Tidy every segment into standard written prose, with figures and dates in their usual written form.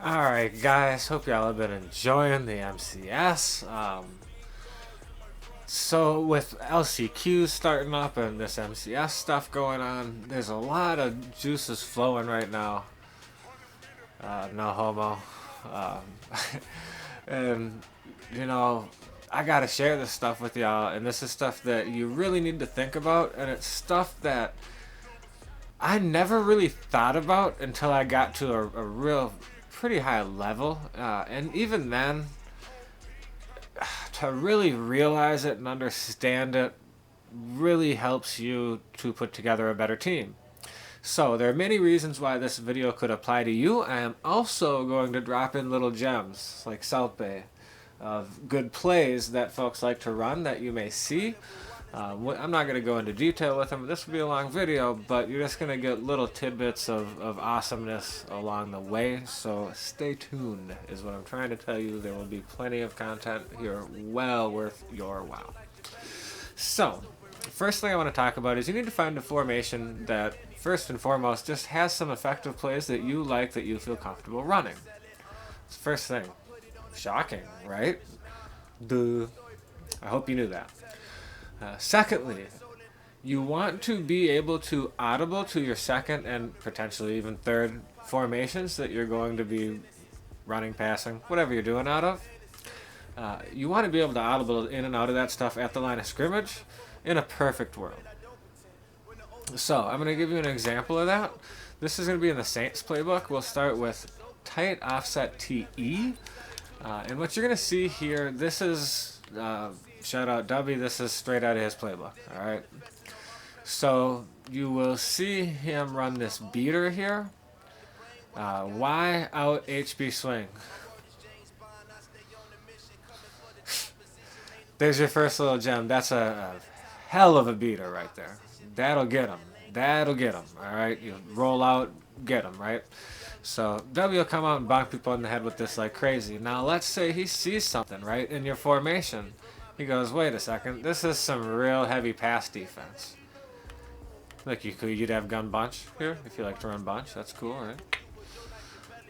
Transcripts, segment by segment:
Alright guys, hope y'all have been enjoying the MCS. So with LCQ starting up and this MCS stuff going on, there's a lot of juices flowing right now. No homo. Um, and, you know, I gotta share this stuff with y'all, and this is stuff that you really need to think about, and it's stuff that I never really thought about until I got to a real pretty high level. And even then, to really realize it and understand it really helps you to put together a better team. So there are many reasons why this video could apply to you. I am also going to drop in little gems like South Bay of good plays that folks like to run that you may see. I'm not going to go into detail with them. This will be a long video, but you're just going to get little tidbits of awesomeness along the way. So stay tuned is what I'm trying to tell you. There will be plenty of content here well worth your while. So, first thing I want to talk about is you need to find a formation that, first and foremost, just has some effective plays that you like, that you feel comfortable running. It's the first thing. Shocking, right? Duh. I hope you knew that. Secondly, you want to be able to audible to your second and potentially even third formations that you're going to be running, passing, whatever you're doing out of. You want to be able to audible in and out of that stuff at the line of scrimmage in a perfect world. So I'm going to give you an example of that. This is going to be in the Saints playbook. We'll start with tight offset TE. And what you're going to see here, this is, shout out W, this is straight out of his playbook. All right. So you will see him run this beater here. Y out HB swing. There's your first little gem. That's a hell of a beater right there. That'll get him. That'll get him. All right. You roll out, get him, right? So W will come out and bonk people in the head with this like crazy. Now let's say he sees something, right, in your formation. He goes, wait a second. This is some real heavy pass defense. Like you'd have gun bunch here if you like to run bunch. That's cool, right?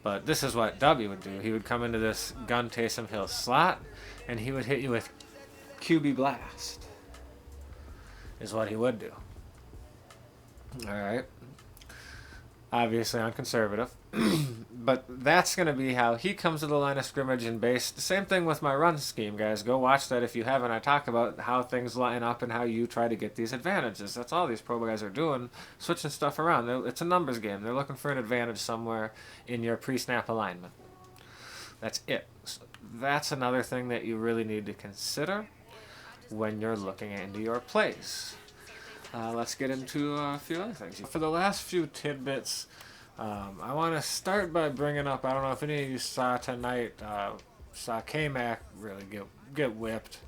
But this is what W would do. He would come into this gun Taysom Hill slot, and he would hit you with QB blast. Is what he would do. All right. Obviously unconservative. But that's going to be how he comes to the line of scrimmage and base. The same thing with my run scheme, guys. Go watch that if you haven't. I talk about how things line up and how you try to get these advantages. That's all these pro guys are doing, switching stuff around. It's a numbers game. They're looking for an advantage somewhere in your pre-snap alignment. That's it. So that's another thing that you really need to consider when you're looking into your plays. Let's get into a few other things. For the last few tidbits, I want to start by bringing up, I don't know if any of you saw tonight, saw K-Mac really get whipped.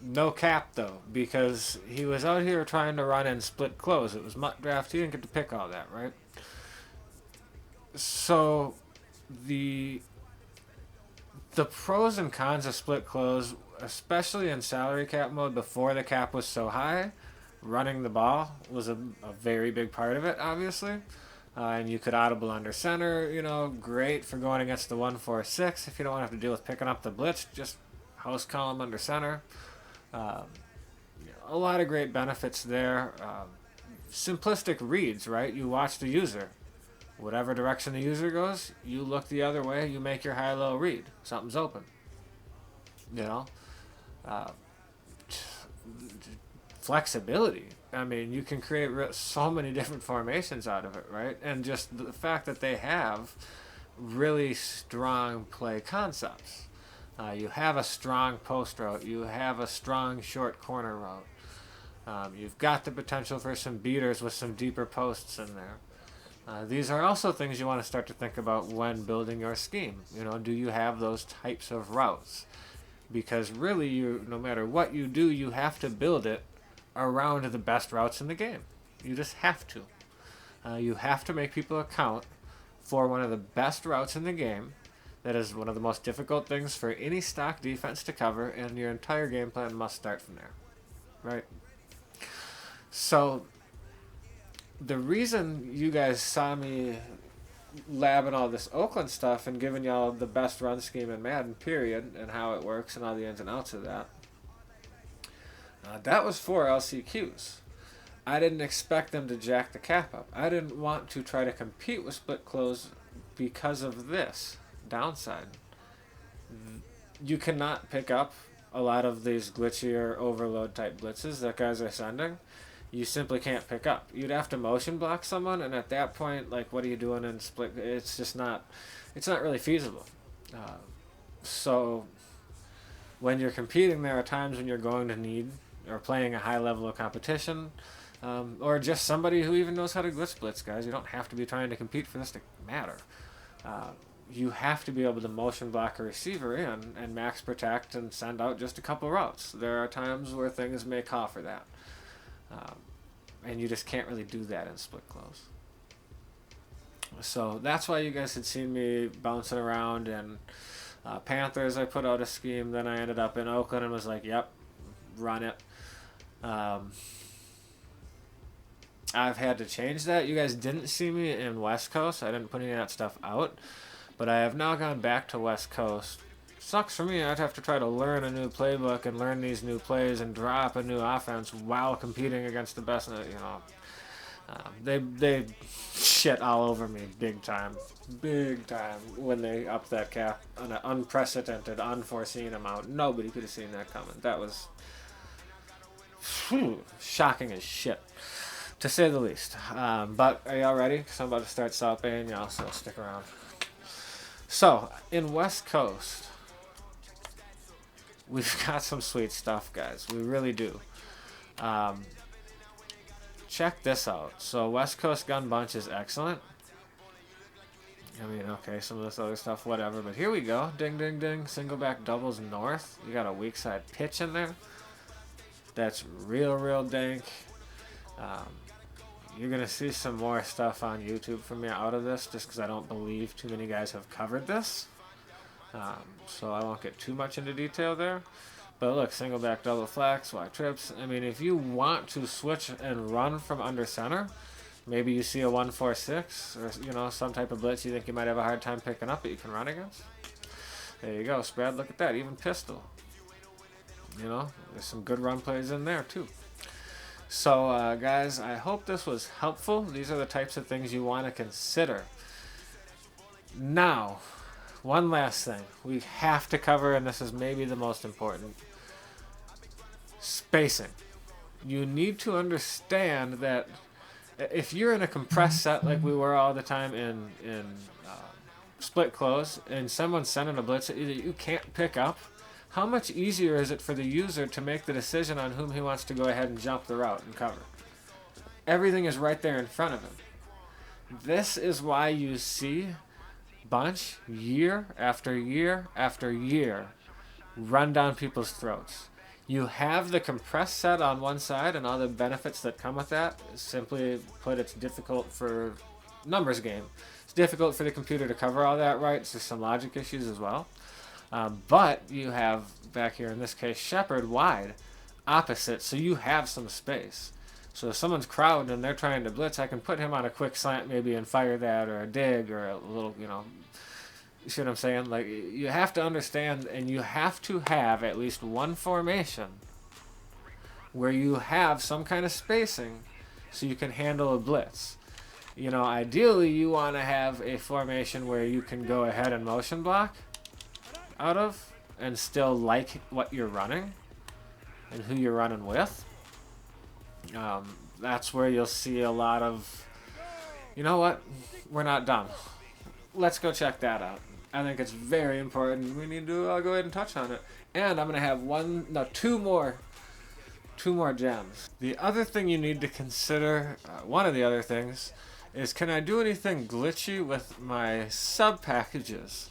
No cap, though, because he was out here trying to run in split close. It was MUT draft. He didn't get to pick all that, right? So the pros and cons of split close, especially in salary cap mode before the cap was so high, running the ball was a very big part of it, obviously. And you could audible under center, great for going against the 1-4-6. If you don't want to have to deal with picking up the blitz, just house column under center. A lot of great benefits there. Simplistic reads, right? You watch the user. Whatever direction the user goes, you look the other way, you make your high-low read. Something's open. Flexibility. I mean, you can create so many different formations out of it, right? And just the fact that they have really strong play concepts. You have a strong post route. You have a strong short corner route. You've got the potential for some beaters with some deeper posts in there. These are also things you want to start to think about when building your scheme. Do you have those types of routes? Because really, no matter what you do, you have to build it around the best routes in the game. You just have to. You have to make people account for one of the best routes in the game. That is one of the most difficult things for any stock defense to cover, and your entire game plan must start from there. Right? So the reason you guys saw me labbing all this Oakland stuff and giving y'all the best run scheme in Madden, period, and how it works and all the ins and outs of that. That was for LCQs. I didn't expect them to jack the cap up. I didn't want to try to compete with split close because of this downside. You cannot pick up a lot of these glitchy or overload type blitzes that guys are sending. You simply can't pick up. You'd have to motion block someone, and at that point, like, what are you doing in split? It's just not, it's not really feasible. So when you're competing, there are times when you're going to need or playing a high level of competition, or just somebody who even knows how to glitch blitz, guys. You don't have to be trying to compete for this to matter. You have to be able to motion block a receiver in and max protect and send out just a couple routes. There are times where things may call for that. And you just can't really do that in split close. So that's why you guys had seen me bouncing around in Panthers. I put out a scheme, then I ended up in Oakland and was like, yep, run it. I've had to change that. You guys didn't see me in West Coast. I didn't put any of that stuff out. But I have now gone back to West Coast. Sucks for me. I'd have to try to learn a new playbook and learn these new plays and drop a new offense while competing against the best. You know, they shit all over me big time when they upped that cap on an unprecedented, unforeseen amount. Nobody could have seen that coming. That was shocking as shit, to say the least. But are y'all ready? Because I'm about to start South Bay, and y'all so stick around. So in West Coast, we've got some sweet stuff, guys. We really do. Check this out. So West Coast Gun Bunch is excellent. I mean, okay, some of this other stuff, whatever. But here we go. Ding, ding, ding. Single back doubles north. You got a weak side pitch in there. That's real dank. You're going to see some more stuff on YouTube from me out of this, just because I don't believe too many guys have covered this. So I won't get too much into detail there. But look, single back double flex, Y trips. I mean, if you want to switch and run from under center, maybe you see a 1-4-6 or, you know, some type of blitz you think you might have a hard time picking up that you can run against. There you go, spread. Look at that, even pistol. You know, there's some good run plays in there too. So, guys, I hope this was helpful. These are the types of things you want to consider. Now, one last thing we have to cover, and this is maybe the most important. Spacing. You need to understand that if you're in a compressed set like we were all the time in split close, and someone's sending a blitz that you can't pick up, how much easier is it for the user to make the decision on whom he wants to go ahead and jump the route and cover? Everything is right there in front of him. This is why you see Bunch year after year after year run down people's throats. You have the compressed set on one side and all the benefits that come with that. Simply put, it's difficult for numbers game. It's difficult for the computer to cover all that right. There's some logic issues as well. But you have, back here in this case, Shepard wide, opposite, so you have some space. So if someone's crowding and they're trying to blitz, I can put him on a quick slant maybe and fire that, or a dig, or a little, you know, you see what I'm saying? Like, you have to understand, and you have to have at least one formation where you have some kind of spacing so you can handle a blitz. You know, ideally you want to have a formation where you can go ahead and motion block out of and still like what you're running and who you're running with. That's where you'll see a lot of, you know what, we're not done. Let's go check that out. I think it's very important. We need to go ahead and touch on it. And I'm going to have two more gems. The other thing you need to consider, one of the other things, is can I do anything glitchy with my sub packages?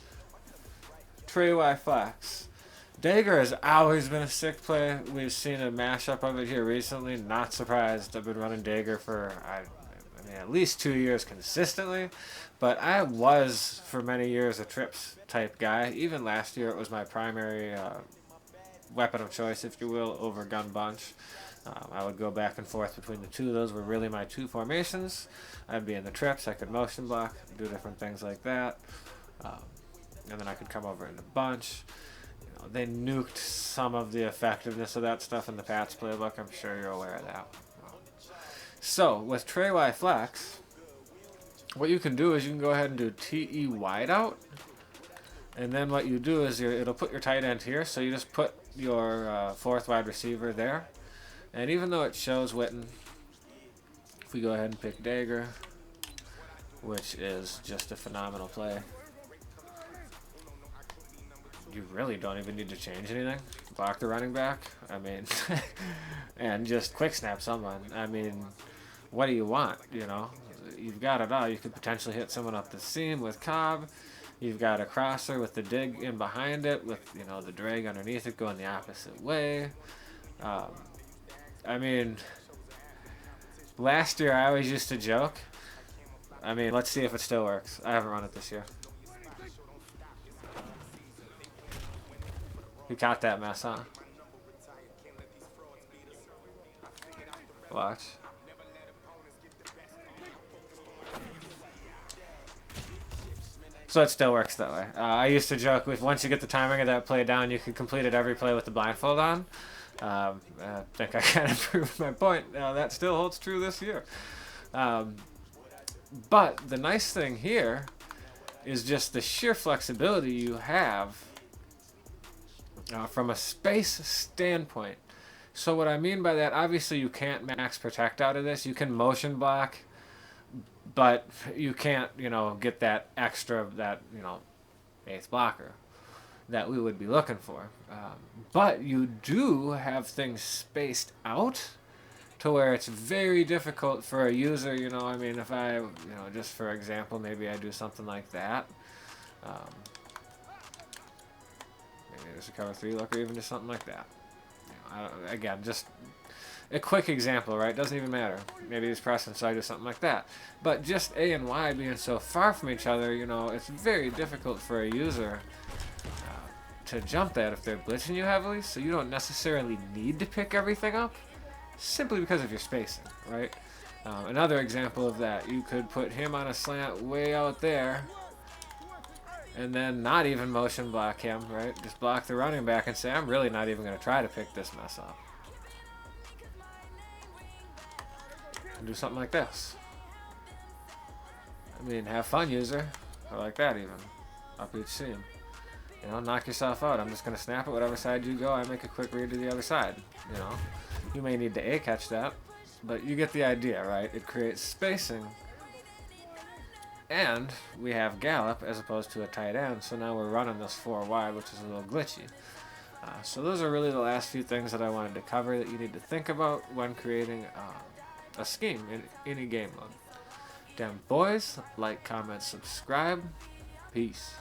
Trey Y Flex. Dagger has always been a sick play. We've seen a mashup of it here recently. Not surprised. I've been running Dagger for at least 2 years consistently. But I was, for many years, a trips type guy. Even last year, it was my primary weapon of choice, if you will, over Gun Bunch. I would go back and forth between the two. Those were really my two formations. I'd be in the trips. I could motion block, do different things like that. And then I could come over in a bunch. They nuked some of the effectiveness of that stuff in the Pats playbook. I'm sure you're aware of that. So with Trey Y Flex, what you can do is you can go ahead and do TE wideout. And then what you do is it'll put your tight end here. So you just put your fourth wide receiver there. And even though it shows Witten, if we go ahead and pick Dagger, which is just a phenomenal play, you really don't even need to change anything. Block the running back, I mean, and just quick snap someone. I mean, what do you want, you know? You've got it all. You could potentially hit someone up the seam with Cobb. You've got a crosser with the dig in behind it, with, you know, the drag underneath it going the opposite way. I mean, last year I always used to joke. I mean, let's see if it still works. I haven't run it this year. You caught that mess, huh? Watch. So it still works that way. I used to joke with once you get the timing of that play down, you could complete it every play with the blindfold on. I think I kind of proved my point. That still holds true this year. But the nice thing here is just the sheer flexibility you have from a space standpoint. So what I mean by that, obviously you can't max protect out of this. You can motion block, but you can't, you know, get that extra, that, you know, eighth blocker that we would be looking for. But you do have things spaced out to where it's very difficult for a user, you know, I mean, if I, you know, just for example, maybe I do something like that. Maybe there's a cover 3 look, or even just something like that. You know, again, just a quick example, right? Doesn't even matter. Maybe he's pressing, so I do something like that. But just A and Y being so far from each other, you know, it's very difficult for a user to jump that if they're blitzing you heavily, so you don't necessarily need to pick everything up, simply because of your spacing, right? Another example of that, you could put him on a slant way out there, and then not even motion block him, right? Just block the running back and say, I'm really not even going to try to pick this mess up. And do something like this. I mean, have fun, user. I like that even. Up each seam. You know, knock yourself out. I'm just going to snap it whatever side you go. I make a quick read to the other side. You know, you may need to A catch that, but you get the idea, right? It creates spacing. And we have gallop as opposed to a tight end, so now we're running this 4 wide, which is a little glitchy. So those are really the last few things that I wanted to cover that you need to think about when creating a scheme in any game mode. Damn boys, like, comment, subscribe. Peace.